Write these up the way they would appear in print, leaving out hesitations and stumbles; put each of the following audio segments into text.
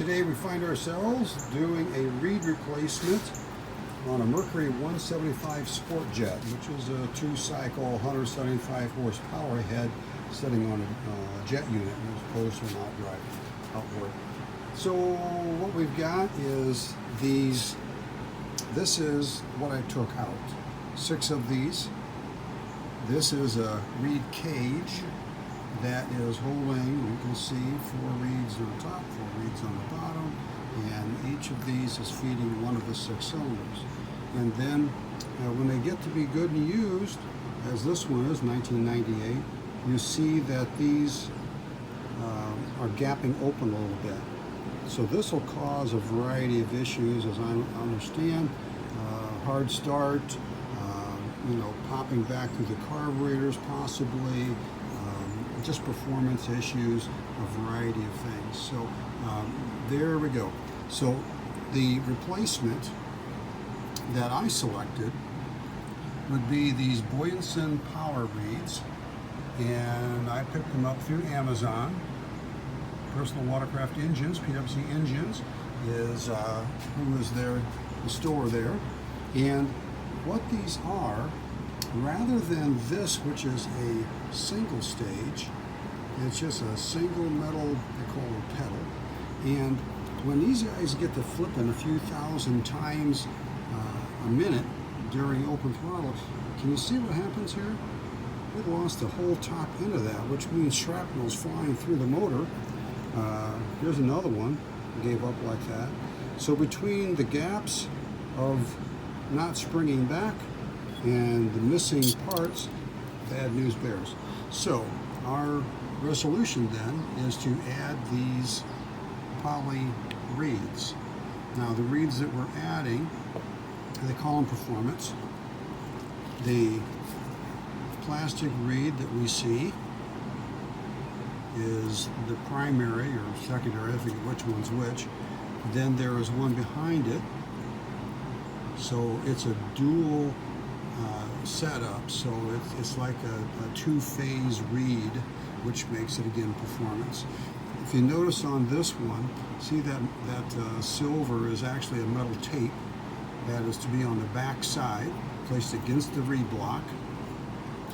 Today we find ourselves doing a reed replacement on a Mercury 175 SportJet, which is a two-cycle 175 horsepower head sitting on a jet unit as opposed to an outboard. So what we've got is these. This is what I took out. 6 of these. This is a reed cage that is holding, you can see, 4 reeds on the top, 4 reeds on the bottom, and each of these is feeding one of the 6 cylinders. And then when they get to be good and used, as this one is, 1998, you see that these are gapping open a little bit. So this will cause a variety of issues, as I understand. Hard start, popping back through the carburetors possibly, just performance issues, a variety of things. So there we go. So the replacement that I selected would be these Boyenson power reeds, and I picked them up through Amazon. Personal Watercraft Engines, PWC Engines, is who is there, the store there. And what these are, rather than this, which is a single stage, it's just a single metal, they call it a pedal. And when these guys get to flipping a few thousand times a minute during open throttle, can you see what happens here? It lost the whole top end of that, which means shrapnel is flying through the motor. Here's another one, gave up like that. So between the gaps of not springing back and the missing parts, bad news bears. So our resolution then is to add these poly reeds. Now the reeds that we're adding, they call them performance. The plastic reed that we see is the primary or secondary, I forget which one's which. Then there is one behind it. So it's a dual setup. So it's like a two-phase reed, which makes it again performance. If you notice on this one, see that silver is actually a metal tape that is to be on the back side, placed against the reed block,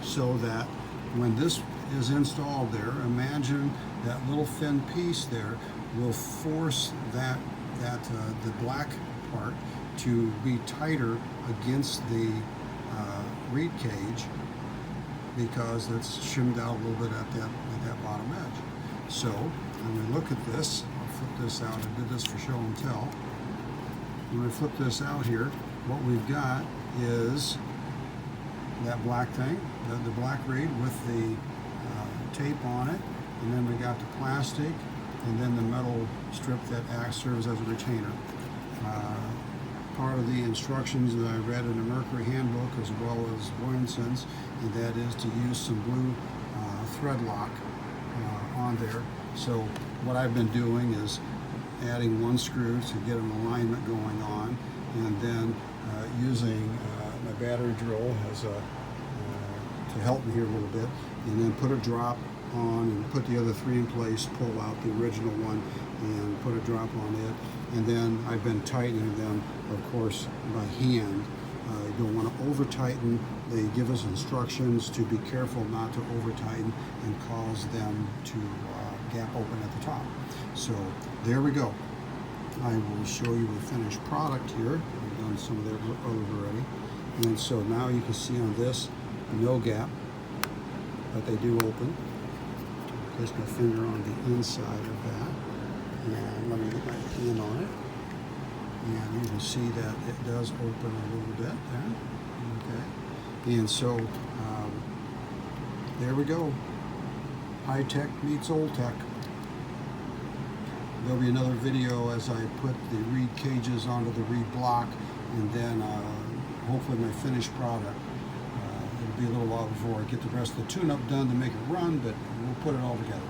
so that when this is installed there, imagine that little thin piece there will force the black part to be tighter against the reed cage, because it's shimmed out a little bit at that bottom edge. So when we look at this, I'll flip this out. I did this for show and tell. When we flip this out here, what we've got is that black thing, the black reed with the tape on it, and then we got the plastic, and then the metal strip that serves as a retainer. Part of the instructions that I read in the Mercury handbook, as well as Boyenson's, and that is to use some blue thread lock on there. So what I've been doing is adding 1 screw to get an alignment going on, and then using my battery drill as to help me here a little bit, and then put a drop on and put the other 3 in place, pull out the original one and put a drop on it, and then I've been tightening them, of course, by hand. You don't want to over tighten. They give us instructions to be careful not to over tighten and cause them to gap open at the top. So there we go. I will show you the finished product here. I've done some of their others already. And so now you can see on this, no gap, but they do open. Place my finger on the inside of that, and let me get my hand on it, and you can see that it does open a little bit there. Okay, and so there we go. High tech meets old tech. There'll be another video as I put the reed cages onto the reed block, and then hopefully my finished product. It'll be a little while before I get the rest of the tune-up done to make it run, but we'll put it all together.